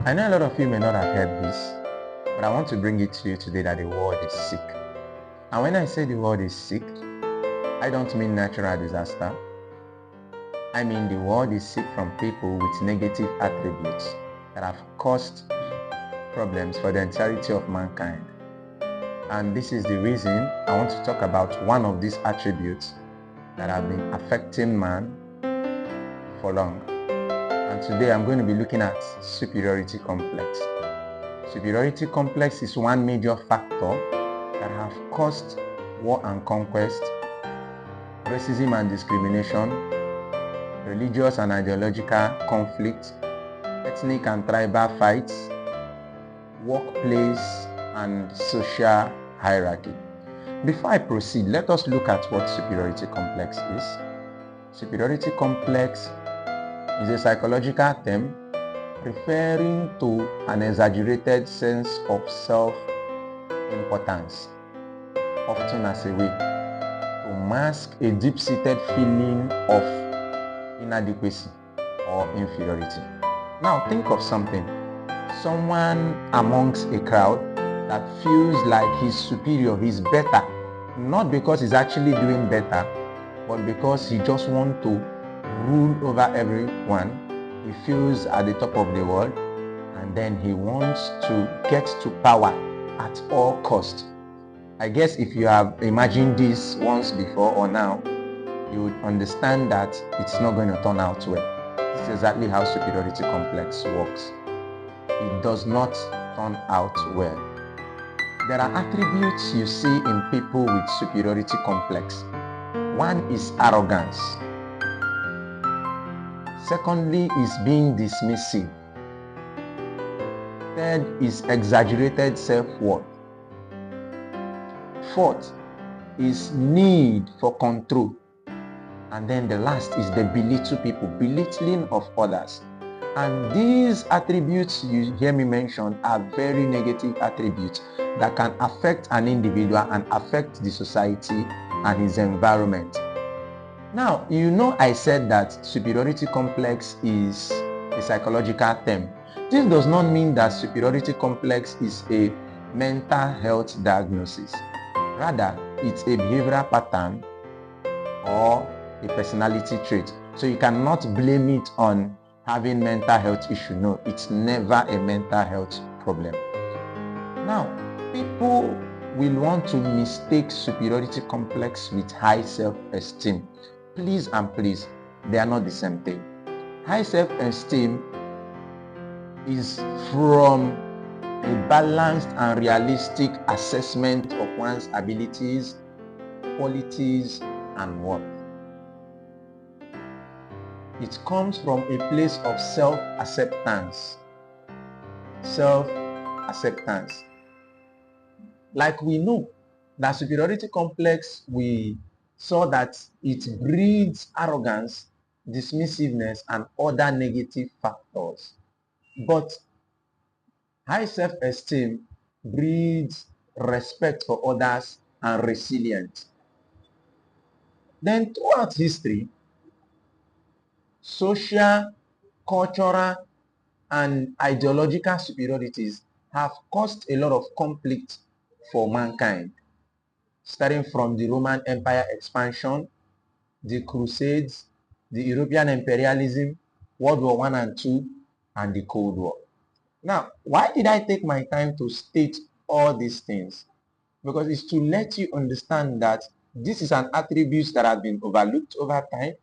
I know a lot of you may not have heard this, but I want to bring it to you today that the world is sick. And when I say the world is sick, I don't mean natural disaster. I mean the world is sick from people with negative attributes that have caused problems for the entirety of mankind. And this is the reason I want to talk about one of these attributes that have been affecting man for long. And today I'm going to be looking at superiority complex. Superiority complex is one major factor that have caused war and conquest, racism and discrimination, religious and ideological conflict, ethnic and tribal fights, workplace and social hierarchy. Before I proceed, let us look at what superiority complex is. Superiority complex is a psychological term referring to an exaggerated sense of self-importance, often as a way to mask a deep-seated feeling of inadequacy or inferiority. Now think of something. Someone amongst a crowd that feels like he's superior, he's better, not because he's actually doing better, but because he just wants to rule over everyone. He feels at the top of the world, and then he wants to get to power at all cost. I guess if you have imagined this once before or now, you would understand that it's not going to turn out well. This is exactly how superiority complex works. It does not turn out well. There are attributes you see in people with superiority complex. One is arrogance. Secondly is being dismissive. Third is exaggerated self-worth. Fourth is need for control. And then the last is the belittle people, belittling of others. And these attributes you hear me mention are very negative attributes that can affect an individual and affect the society and his environment. Now, you know I said that superiority complex is a psychological term. This does not mean that superiority complex is a mental health diagnosis. Rather, it's a behavioral pattern or a personality trait. So you cannot blame it on having mental health issue. No, it's never a mental health problem. Now, people will want to mistake superiority complex with high self-esteem. Please and please, they are not the same thing. High self-esteem is from a balanced and realistic assessment of one's abilities, qualities, and worth. It comes from a place of self-acceptance. Self-acceptance. Like we know that superiority complex, we saw that it breeds arrogance, dismissiveness, and other negative factors. But high self-esteem breeds respect for others and resilience. Then throughout history, social, cultural, and ideological superiorities have caused a lot of conflict for mankind, starting from the Roman Empire expansion, the Crusades, the European imperialism, World War I and II, and the Cold War. Now, why did I take my time to state all these things? Because it's to let you understand that this is an attribute that has been overlooked over time,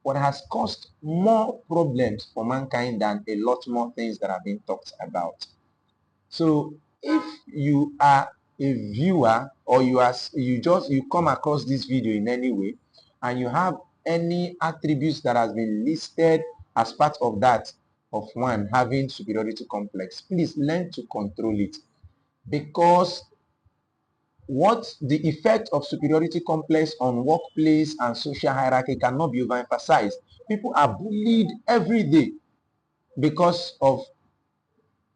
but has caused more problems for mankind than a lot more things that have been talked about. So if you are a viewer or you come across this video in any way and you have any attributes that has been listed as part of that of one having superiority complex, please learn to control it, because what the effect of superiority complex on workplace and social hierarchy cannot be overemphasized. People are bullied every day because of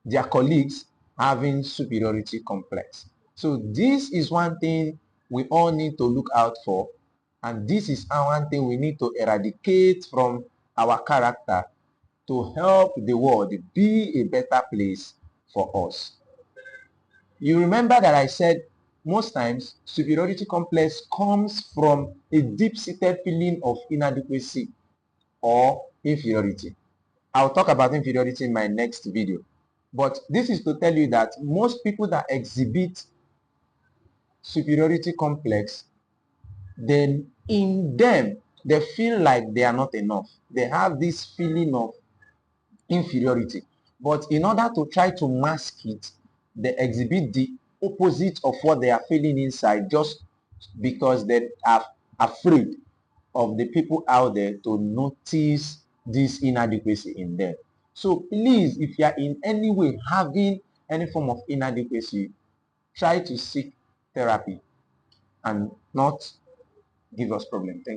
their colleagues having superiority complex. So this is one thing we all need to look out for, and this is one thing we need to eradicate from our character to help the world be a better place for us. You remember that I said most times superiority complex comes from a deep-seated feeling of inadequacy or inferiority. I'll talk about inferiority in my next video. But this is to tell you that most people that exhibit superiority complex, then in them, they feel like they are not enough. They have this feeling of inferiority. But in order to try to mask it, they exhibit the opposite of what they are feeling inside just because they are afraid of the people out there to notice this inadequacy in them. So please, if you are in any way having any form of inadequacy, try to seek therapy and not give us problem. Thank you.